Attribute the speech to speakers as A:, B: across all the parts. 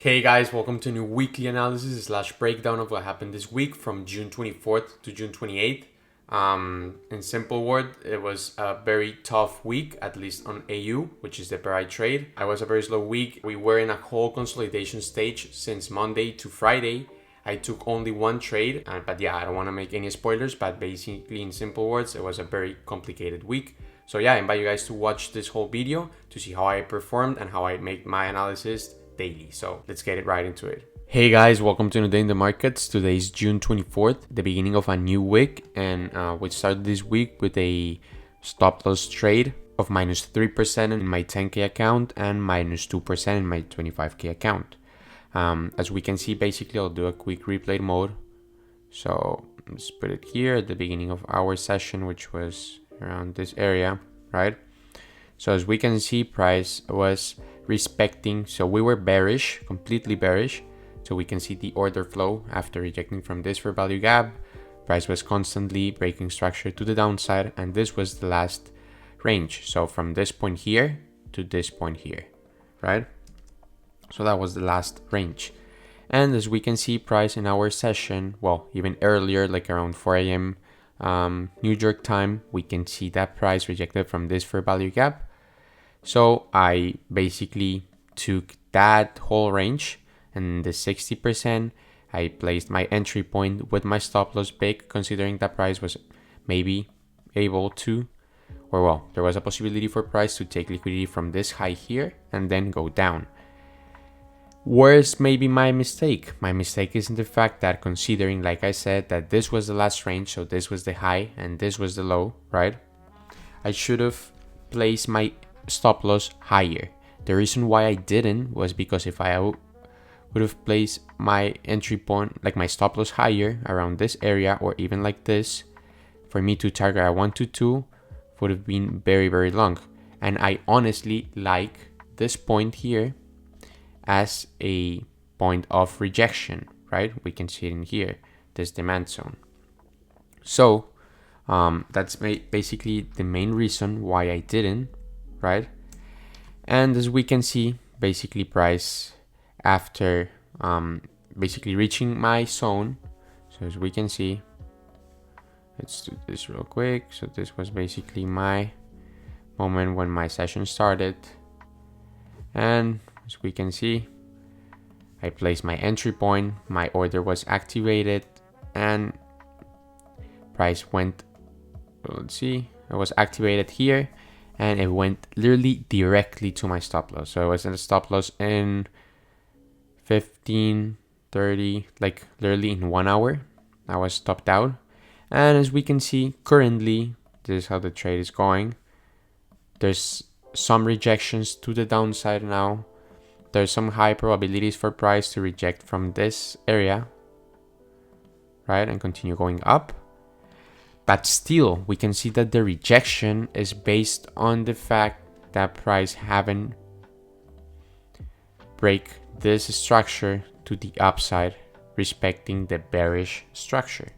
A: Hey guys, welcome to a new weekly analysis slash breakdown of what happened this week from June 24th to June 28th. In simple word, it was a very tough week, at least on AU, which is the pair I trade. It was a very slow week. We were in a whole consolidation stage since Monday to Friday. I took only one trade, but yeah, I don't want to make any spoilers, but basically in simple words, it was a very complicated week. So yeah, I invite you guys to watch this whole video to see how I performed and how I make my analysis daily. So let's get it right into it. Hey guys, welcome to a new day in the markets. Today is June 24th, the beginning of a new week, and we started this week with a stop loss trade of minus 3% in my 10k account and minus 2% in my 25k account. As we can see, basically I'll do a quick replay mode. So let's put it here at the beginning of our session, which was around this area, right? So as we can see, price was respecting, so we were bearish, completely bearish. So we can see the order flow after rejecting from this fair value gap. Price was constantly breaking structure to the downside, and this was the last range. So from this point here to this point here, right? So that was the last range. And as we can see, price in our session, well, even earlier, like around 4 a.m. New York time, we can see that price rejected from this fair value gap. So I basically took that whole range, and the 60%, I placed my entry point with my stop loss big, considering that price was maybe able to, or well, there was a possibility for price to take liquidity from this high here and then go down. Where's maybe my mistake? My mistake is in the fact that, considering, like I said, that this was the last range, so this was the high and this was the low, right? I should have placed my stop loss higher. The reason why I didn't was because if I would have placed my entry point, like my stop loss higher around this area, or even like this, for me to target a 1 to 2 would have been very, very long. And I honestly like this point here as a point of rejection, right? We can see it in here, this demand zone. So that's basically the main reason why I didn't, right? And as we can see, basically price after basically reaching my zone. So as we can see, let's do this real quick. So this was basically my moment when my session started, and as we can see, I placed my entry point, my order was activated, and price went, let's see, it was activated here, and it went literally directly to my stop loss. So it was in a stop loss in 15, 30, like literally in 1 hour, I was stopped out. And as we can see, currently, this is how the trade is going. There's some rejections to the downside now. There's some high probabilities for price to reject from this area, right, and continue going up. But still, we can see that the rejection is based on the fact that price haven't break this structure to the upside, respecting the bearish structure.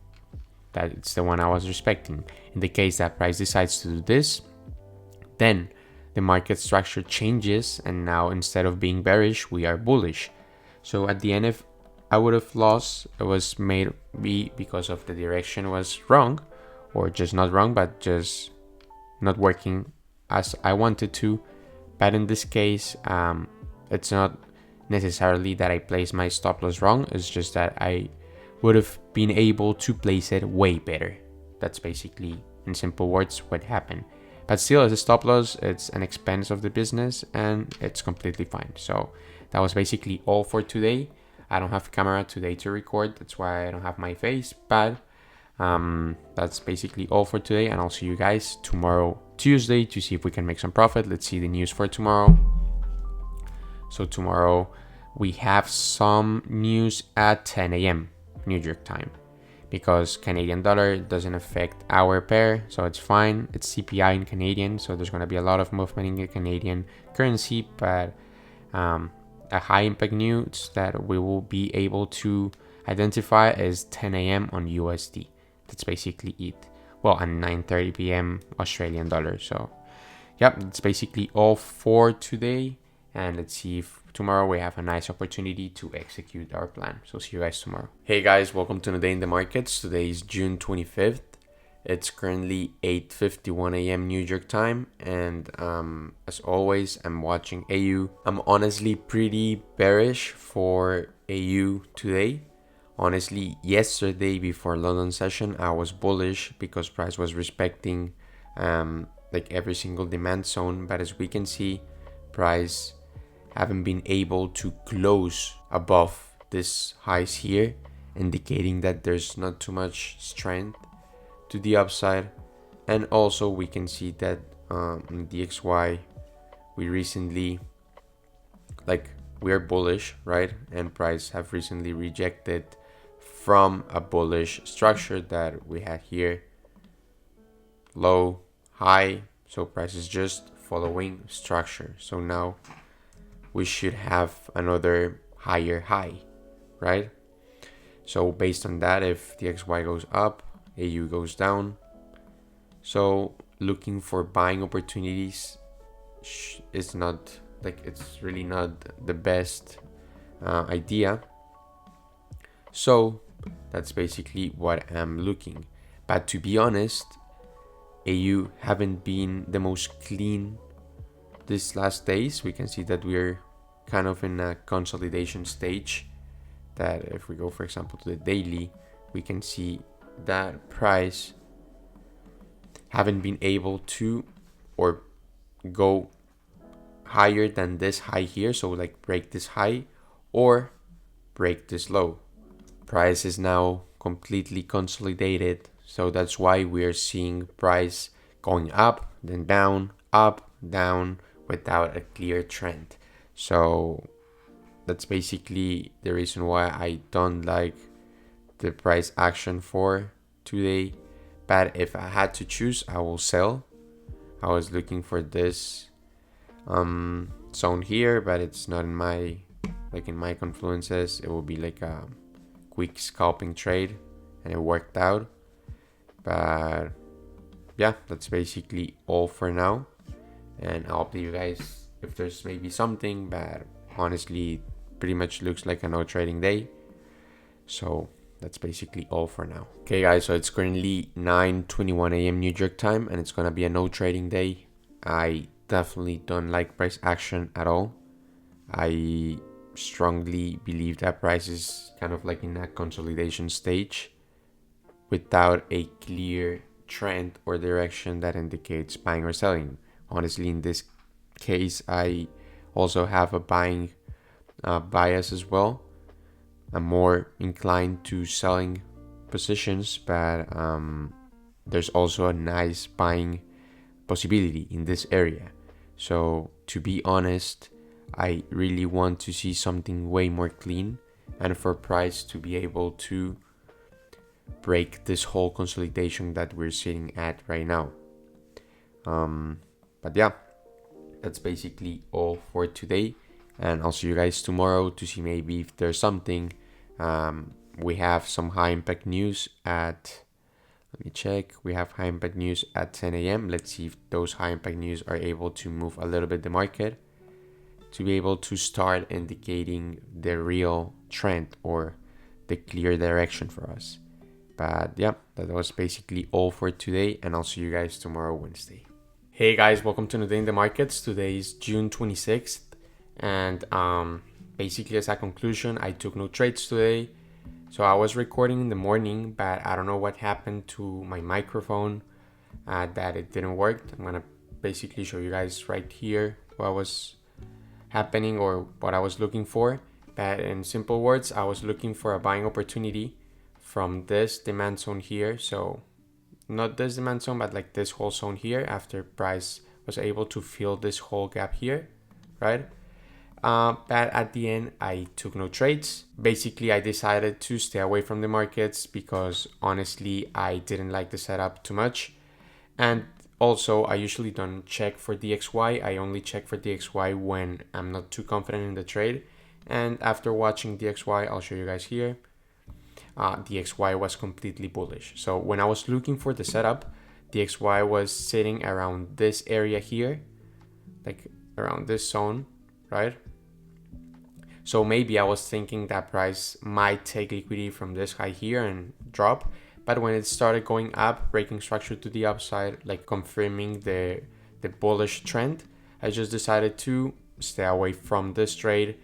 A: That's the one I was respecting. In the case that price decides to do this, then the market structure changes, and now instead of being bearish, we are bullish. So at the end, if I would have lost, it was maybe because of the direction was wrong, or just not wrong, but just not working as I wanted to. But in this case, it's not necessarily that I placed my stop loss wrong, it's just that I would have been able to place it way better. That's basically, in simple words, what happened. But still, as a stop loss, it's an expense of the business, and it's completely fine. So that was basically all for today. I don't have camera today to record, that's why I don't have my face, but that's basically all for today, and I'll see you guys tomorrow, Tuesday, to see if we can make some profit. Let's see the news for tomorrow. So tomorrow we have some news at 10 a.m. New York time, because Canadian dollar doesn't affect our pair, so it's fine. It's CPI in Canadian, so there's going to be a lot of movement in the Canadian currency, but a high impact news that we will be able to identify is 10 a.m. on USD. That's basically it. Well, and 9:30 p.m. Australian dollar. So yep, that's basically all for today, and let's see if tomorrow we have a nice opportunity to execute our plan. So see you guys tomorrow. Hey guys, welcome to the day in the markets. Today is June 25th. It's currently 8:51 a.m. New York time, and as always, I'm watching AU. I'm honestly pretty bearish for AU today. Honestly, yesterday before London session, I was bullish because price was respecting like every single demand zone, but as we can see, price haven't been able to close above this highs here, indicating that there's not too much strength to the upside. And also we can see that in DXY we recently, like, we are bullish, right? And price have recently rejected from a bullish structure that we had here, low, high. So price is just following structure. So now we should have another higher high, right? So based on that, if DXY goes up, AU goes down. So looking for buying opportunities is not, like, it's really not the best idea. So that's basically what I'm looking. But to be honest, AU haven't been the most clean this last days. We can see that we're kind of in a consolidation stage, that if we go, for example, to the daily, we can see that price haven't been able to or go higher than this high here, so like break this high or break this low. Price is now completely consolidated, so that's why we are seeing price going up, then down, up, down, without a clear trend. So that's basically the reason why I don't like the price action for today. But if I had to choose, I will sell. I was looking for this zone here, but it's not in my, like, in my confluences. It will be like a quick scalping trade, and it worked out. But yeah, that's basically all for now, and I'll update you guys if there's maybe something, but honestly pretty much looks like a no trading day. So that's basically all for now. Okay guys, so it's currently 9:21 a.m. New York time, and it's gonna be a no trading day. I definitely don't like price action at all. I strongly believe that price is kind of like in a consolidation stage without a clear trend or direction that indicates buying or selling. Honestly, in this case, I also have a buying bias as well. I'm more inclined to selling positions, but there's also a nice buying possibility in this area. So to be honest, I really want to see something way more clean, and for price to be able to break this whole consolidation that we're sitting at right now. But yeah, that's basically all for today, and I'll see you guys tomorrow to see maybe if there's something. We have some high impact news at, let me check, we have high impact news at 10 a.m. Let's see if those high impact news are able to move a little bit the market to be able to start indicating the real trend or the clear direction for us. But yeah, that was basically all for today, and I'll see you guys tomorrow, Wednesday. Hey guys, welcome to the day in the markets. Today is June 26th, and basically as a conclusion, I took no trades today. So I was recording in the morning, but I don't know what happened to my microphone, that it didn't work. I'm gonna basically show you guys right here what was happening or what I was looking for. But in simple words, I was looking for a buying opportunity from this demand zone here. So not this demand zone, but like this whole zone here, after price was able to fill this whole gap here, right? But at the end, I took no trades. Basically, I decided to stay away from the markets because honestly, I didn't like the setup too much. And also, I usually don't check for DXY. I only check for DXY when I'm not too confident in the trade. And after watching DXY, I'll show you guys here. DXY was completely bullish. So when I was looking for the setup, DXY was sitting around this area here, like around this zone, right? So maybe I was thinking that price might take liquidity from this high here and drop. But when it started going up, breaking structure to the upside, like confirming the bullish trend, I just decided to stay away from this trade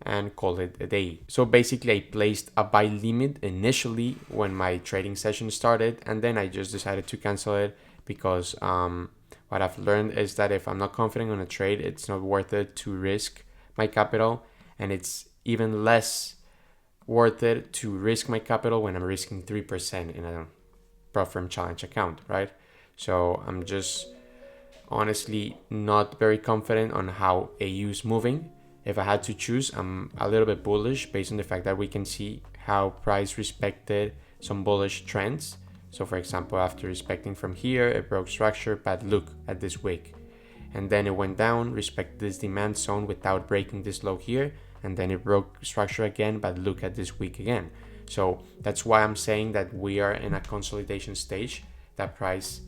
A: and call it a day. So basically I placed a buy limit initially when my trading session started, and then I just decided to cancel it because what I've learned is that if I'm not confident on a trade, it's not worth it to risk my capital, and it's even less worth it to risk my capital when I'm risking 3% in a Prop Firm Challenge account, right? So I'm just honestly not very confident on how AU is moving. If I had to choose, I'm a little bit bullish based on the fact that we can see how price respected some bullish trends. So for example, after respecting from here, it broke structure, but look at this wick. And then it went down, respect this demand zone without breaking this low here, and then it broke structure again, but look at this wick again. So that's why I'm saying that we are in a consolidation stage. That price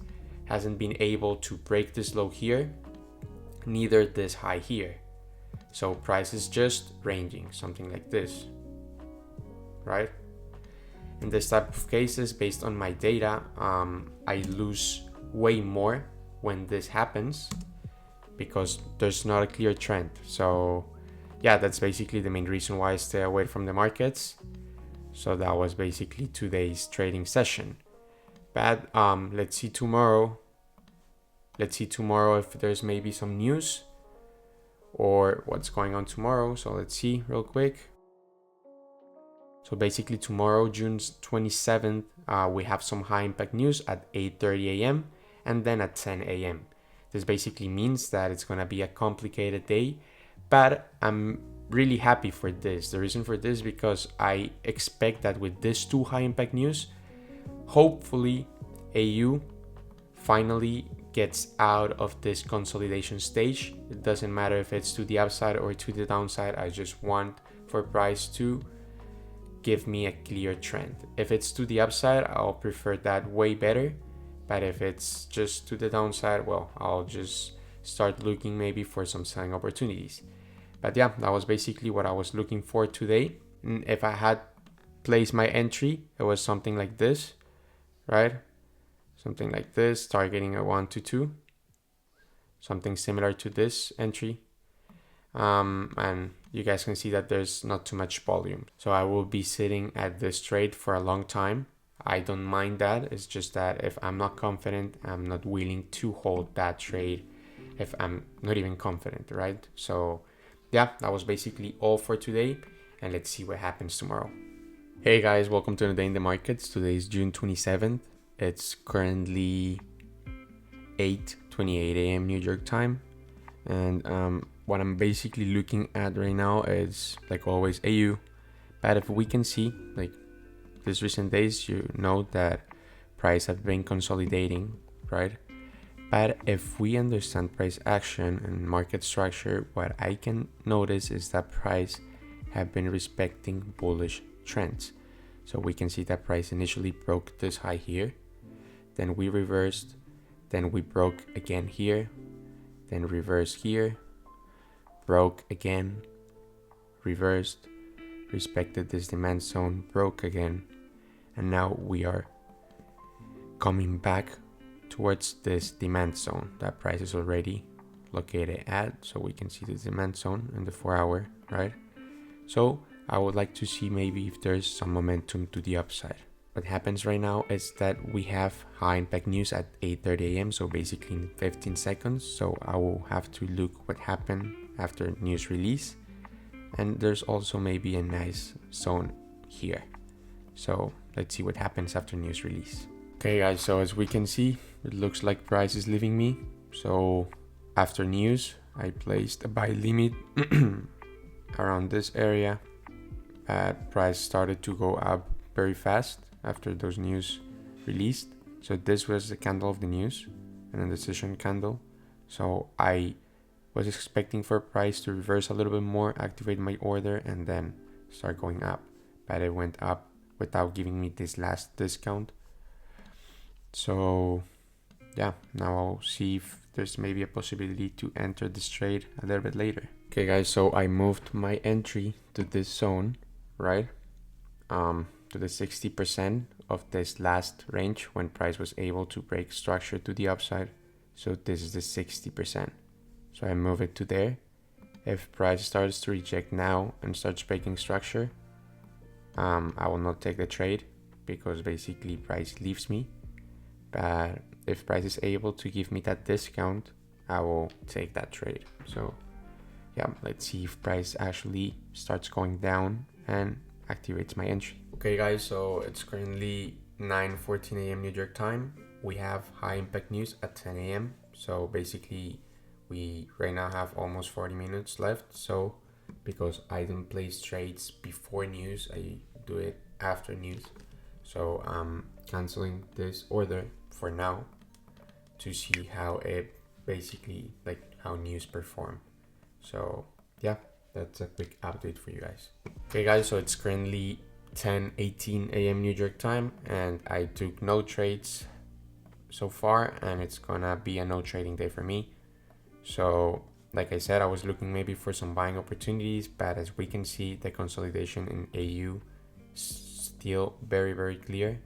A: hasn't been able to break this low here, neither this high here. So price is just ranging, something like this, right? In this type of cases, based on my data, I lose way more when this happens because there's not a clear trend. So yeah, that's basically the main reason why I stay away from the markets. So that was basically today's trading session. But let's see tomorrow. Let's see tomorrow if there's maybe some news or what's going on tomorrow. So let's see real quick. So basically tomorrow, June 27th, we have some high impact news at 8:30 a.m. and then at 10 a.m. This basically means that it's going to be a complicated day, but I'm really happy for this. The reason for this is because I expect that with this two high impact news, hopefully AU finally gets out of this consolidation stage. It doesn't matter if it's to the upside or to the downside. I just want for price to give me a clear trend. If it's to the upside, I'll prefer that way better. But if it's just to the downside, well, I'll just start looking maybe for some selling opportunities. But yeah, that was basically what I was looking for today. And if I had placed my entry, it was something like this, right? Something like this, targeting a 1 to 2. Something similar to this entry. And you guys can see that there's not too much volume. So I will be sitting at this trade for a long time. I don't mind that. It's just that if I'm not confident, I'm not willing to hold that trade if I'm not even confident, right? So yeah, that was basically all for today, and let's see what happens tomorrow. Hey guys, welcome to the Day in the Markets. Today is June 27th. It's currently 8:28 a.m. New York time, and what I'm basically looking at right now is, like always, AU. But if we can see, like these recent days, you know that price have been consolidating, right? But if we understand price action and market structure, what I can notice is that price have been respecting bullish trends. So we can see that price initially broke this high here, then we reversed, then we broke again here, then reversed here, broke again, reversed, respected this demand zone, broke again, and now we are coming back towards this demand zone that price is already located at. So we can see the demand zone in the 4-hour, right? So I would like to see maybe if there's some momentum to the upside. What happens right now is that we have high impact news at 8:30 a.m. So basically in 15 seconds. So I will have to look what happened after news release. And there's also maybe a nice zone here. So let's see what happens after news release. Okay guys, so as we can see, it looks like price is leaving me. So after news, I placed a buy limit around this area. Price started to go up very fast after those news released. So this was the candle of the news and then the session candle. So I was expecting for price to reverse a little bit more, activate my order, and then start going up. But it went up without giving me this last discount. So yeah, now I'll see if there's maybe a possibility to enter this trade a little bit later. Okay guys, so I moved my entry to this zone, right? To the 60% of this last range when price was able to break structure to the upside. So this is the 60%. So I move it to there. If price starts to reject now and starts breaking structure, I will not take the trade because basically price leaves me. But if price is able to give me that discount, I will take that trade. So yeah, let's see if price actually starts going down and activates my entry. Okay guys, so it's currently 9:14 a.m. New York time. We have high impact news at 10 a.m. So basically we right now have almost 40 minutes left. So because I don't place trades before news, I do it after news. So I'm canceling this order for now to see how it basically how news perform. So yeah, that's a quick update for you guys. Okay guys, so it's currently 10:18 a.m. New York time and I took no trades so far and it's gonna be a no trading day for me. So like I said, I was looking maybe for some buying opportunities, but as we can see, the consolidation in AU is still very clear.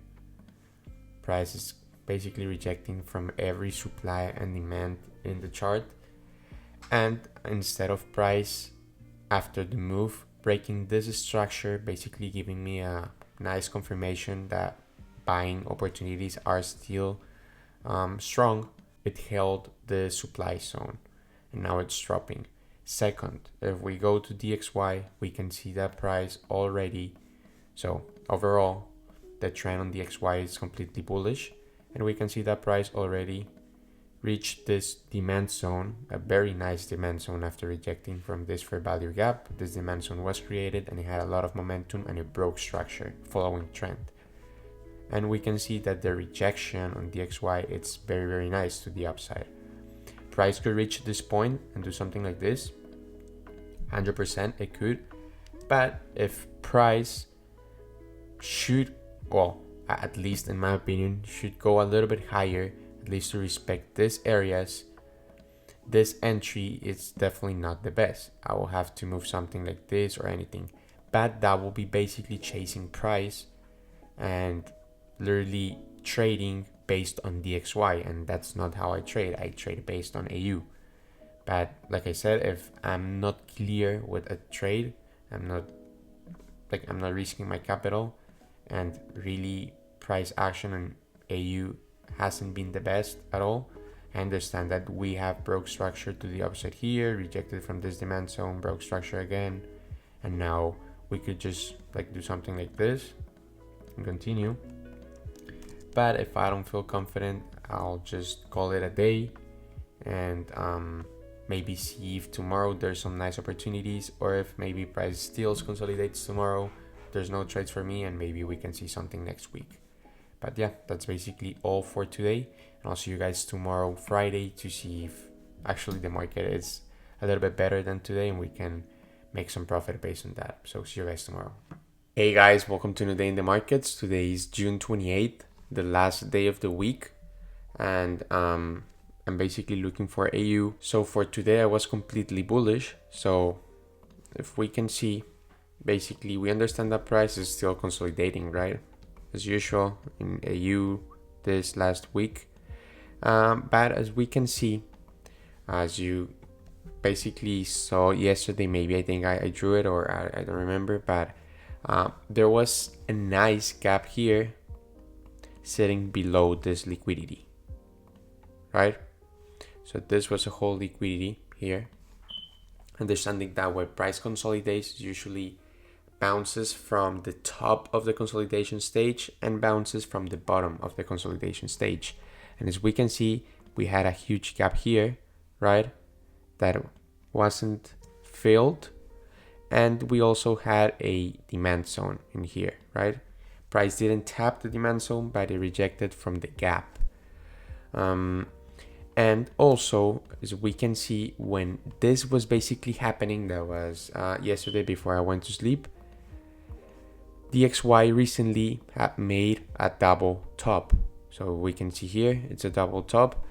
A: Price is basically rejecting from every supply and demand in the chart. And instead of price after the move breaking this structure, basically giving me a nice confirmation that buying opportunities are still strong, it held the supply zone and now it's dropping. Second, if we go to DXY, we can see that price already. So overall, the trend on DXY is completely bullish, and we can see that price already reached this demand zone, a very nice demand zone after rejecting from this fair value gap. This demand zone was created and it had a lot of momentum and it broke structure following trend. And we can see that the rejection on DXY, it's very nice to the upside. Price could reach this point and do something like this. 100% it could. But if price should, well, at least in my opinion, should go a little bit higher, at least to respect these areas, this entry is definitely not the best. I will have to move something like this or anything. But that will be basically chasing price and literally trading based on DXY, and that's not how I trade. I trade based on AU. But like I said, if I'm not clear with a trade, I'm not risking my capital, and really price action on AU hasn't been the best at all. I understand that we have broke structure to the upside here, rejected from this demand zone, broke structure again, and now we could just do something like this and continue. But if I don't feel confident, I'll just call it a day and maybe see if tomorrow there's some nice opportunities, or if maybe price still consolidates tomorrow, there's no trades for me, and maybe we can see something next week. But yeah, that's basically all for today, and I'll see you guys tomorrow, Friday, to see if actually the market is a little bit better than today and we can make some profit based on that. So see you guys tomorrow. Hey guys, welcome to a new day in the markets. Today is June 28th, the last day of the week, and I'm basically looking for AU. So for today I was completely bullish. So if we can see, basically we understand that price is still consolidating, right, as usual in AU this last week, but as we can see, as you basically saw yesterday, maybe I think I drew it, or I don't remember, but there was a nice gap here sitting below this liquidity, right? So this was a whole liquidity here. Understanding that when price consolidates, usually bounces from the top of the consolidation stage and bounces from the bottom of the consolidation stage. And as we can see, we had a huge gap here, right, that wasn't filled. And we also had a demand zone in here, right? Price didn't tap the demand zone, but it rejected from the gap. And also, as we can see, when this was basically happening, that was yesterday before I went to sleep, DXY recently had made a double top. So we can see here, it's a double top.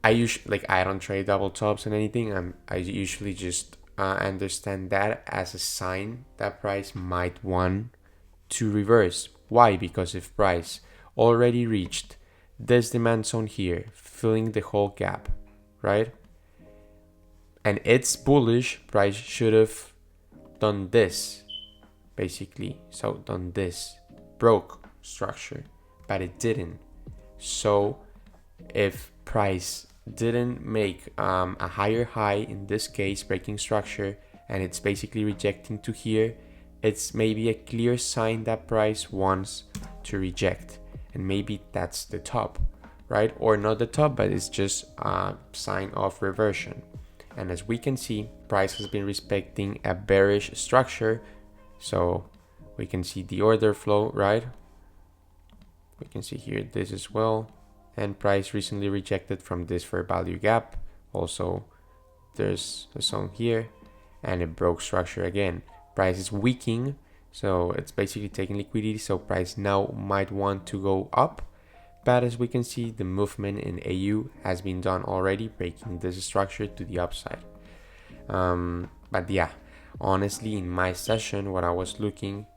A: I usually like I don't trade double tops and anything. I usually just understand that as a sign that price might want to reverse. Why? Because if price already reached this demand zone here, filling the whole gap, right? And it's bullish, price should have done this, basically. So done this, broke structure, but it didn't. So if price didn't make a higher high, in this case breaking structure, and it's basically rejecting to here, it's maybe a clear sign that price wants to reject, and maybe that's the top, right? Or not the top, but it's just a sign of reversion. And as we can see, price has been respecting a bearish structure. So we can see the order flow, right? We can see here this as well. And price recently rejected from this fair value gap. Also, there's a zone here and it broke structure again. Price is weakening, so it's basically taking liquidity. So price now might want to go up. But as we can see, the movement in AU has been done already, breaking this structure to the upside. But yeah, honestly, in my session, what I was looking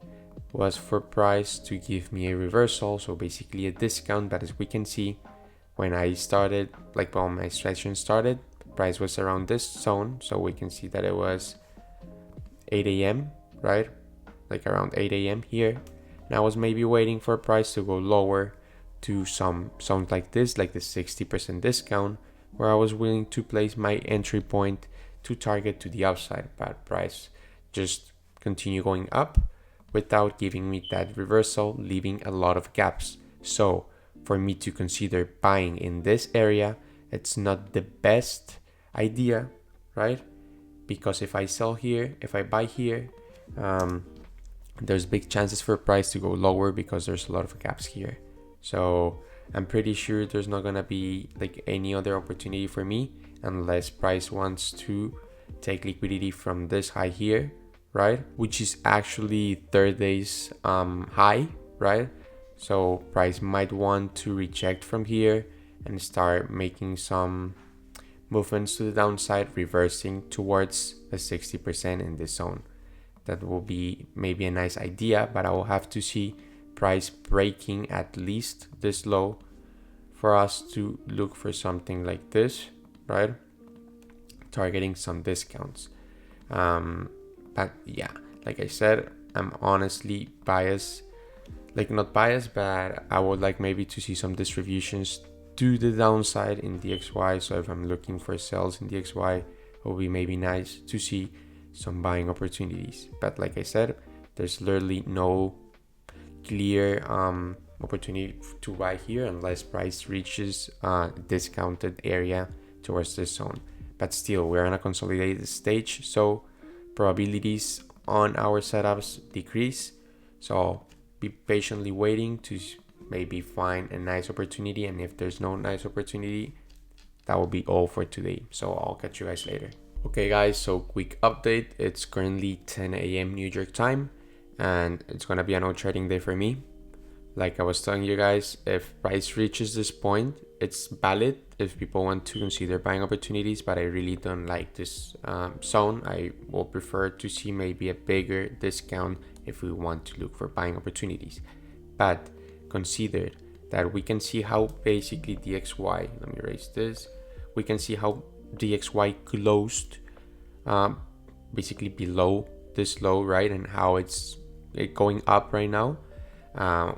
A: was for price to give me a reversal, so basically a discount. But as we can see, when I started, like when my session started, price was around this zone, so we can see that it was 8 a.m., right? Like around 8 a.m. here. And I was maybe waiting for price to go lower to some zones like this, like the 60% discount, where I was willing to place my entry point to target to the upside. But price just continue going up without giving me that reversal, leaving a lot of gaps. So for me to consider buying in this area, it's not the best idea, right? Because if I sell here, if I buy here, there's big chances for price to go lower because there's a lot of gaps here. So I'm pretty sure there's not gonna be like any other opportunity for me unless price wants to take liquidity from this high here, right? Which is actually third day's high, right? So price might want to reject from here and start making some movements to the downside, reversing towards the 60% in this zone. That will be maybe a nice idea, but I will have to see price breaking at least this low for us to look for something like this, right? Targeting some discounts. But yeah, like I said, I'm honestly biased, like not biased, but I would like maybe to see some distributions to the downside in DXY. So if I'm looking for sales in DXY, it will be maybe nice to see some buying opportunities. But like I said, there's literally no clear opportunity to buy here unless price reaches discounted area towards this zone. But still, we're on a consolidated stage, so probabilities on our setups decrease. So be patiently waiting to maybe find a nice opportunity, and if there's no nice opportunity, that will be all for today. So I'll catch you guys later. Okay guys, so quick update. It's currently 10 a.m. New York time, and it's gonna be a no trading day for me. Like I was telling you guys, if price reaches this point, it's valid if people want to consider buying opportunities, but I really don't like this zone. I will prefer to see maybe a bigger discount if we want to look for buying opportunities. But consider that we can see how basically DXY, let me erase this, we can see how DXY closed basically below this low, right? And how it's going up right now.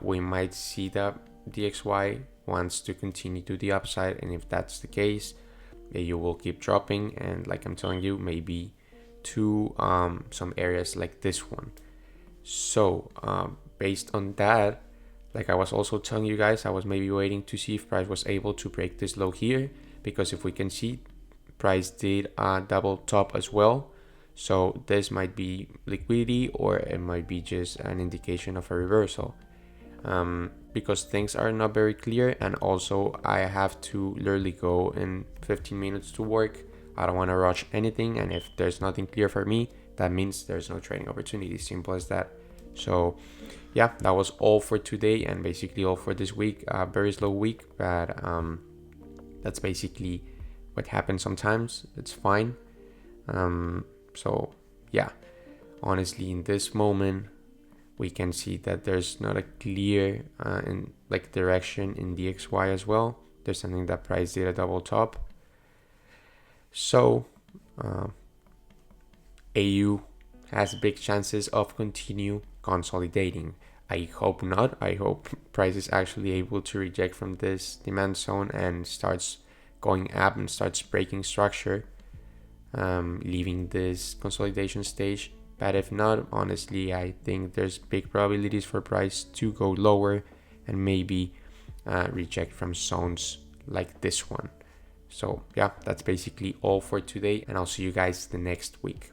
A: We might see that DXY wants to continue to the upside, and if that's the case, you will keep dropping, and like I'm telling you, maybe to some areas like this one. So based on that, like I was also telling you guys, I was maybe waiting to see if price was able to break this low here, because if we can see, price did a double top as well. So this might be liquidity, or it might be just an indication of a reversal. Because things are not very clear, and also I have to literally go in 15 minutes to work. I don't want to rush anything, and if there's nothing clear for me, that means there's no trading opportunity. Simple as that. So yeah, that was all for today, and basically all for this week. Very slow week, but that's basically what happens sometimes. It's fine. So yeah, honestly, in this moment, we can see that there's not a clear direction in the XY as well. There's something that price did a double top. So AU has big chances of continue consolidating. I hope not. I hope price is actually able to reject from this demand zone and starts going up and starts breaking structure, leaving this consolidation stage. But if not, honestly, I think there's big probabilities for price to go lower and maybe reject from zones like this one. So yeah, that's basically all for today, and I'll see you guys the next week.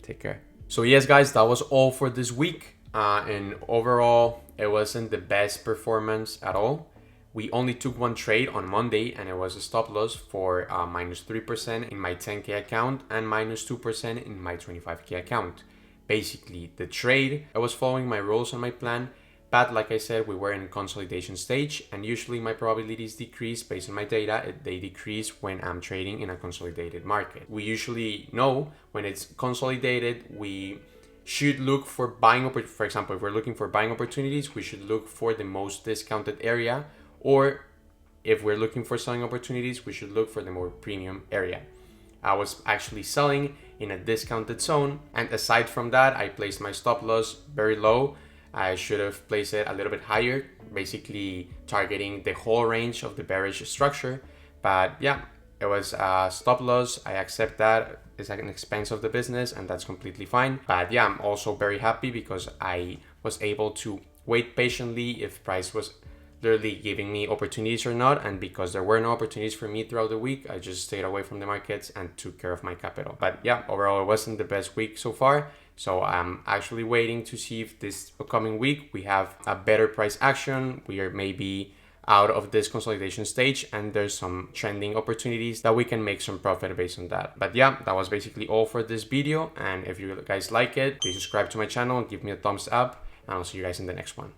A: Take care. So yes, guys, that was all for this week. And overall, it wasn't the best performance at all. We only took one trade on Monday, and it was a stop loss for minus 3% in my 10K account and minus 2% in my 25K account. Basically, the trade, I was following my rules and my plan, but like I said, we were in consolidation stage, and usually my probabilities decrease based on my data. They decrease when I'm trading in a consolidated market. We usually know when it's consolidated, we should look for buying opportunities. For example, if we're looking for buying opportunities, we should look for the most discounted area, or if we're looking for selling opportunities, we should look for the more premium area. I was actually selling in a discounted zone, and aside from that, I placed my stop loss very low. I should have placed it a little bit higher, basically targeting the whole range of the bearish structure. But yeah, it was a stop loss. I accept that. It's like an expense of the business, and that's completely fine. But yeah, I'm also very happy because I was able to wait patiently if price was literally giving me opportunities or not, and because there were no opportunities for me throughout the week, I just stayed away from the markets and took care of my capital. But yeah, overall it wasn't the best week so far, so I'm actually waiting to see if this upcoming week we have a better price action. We are maybe out of this consolidation stage and there's some trending opportunities that we can make some profit based on that. But yeah, that was basically all for this video, and if you guys like it, please subscribe to my channel and give me a thumbs up, and I'll see you guys in the next one.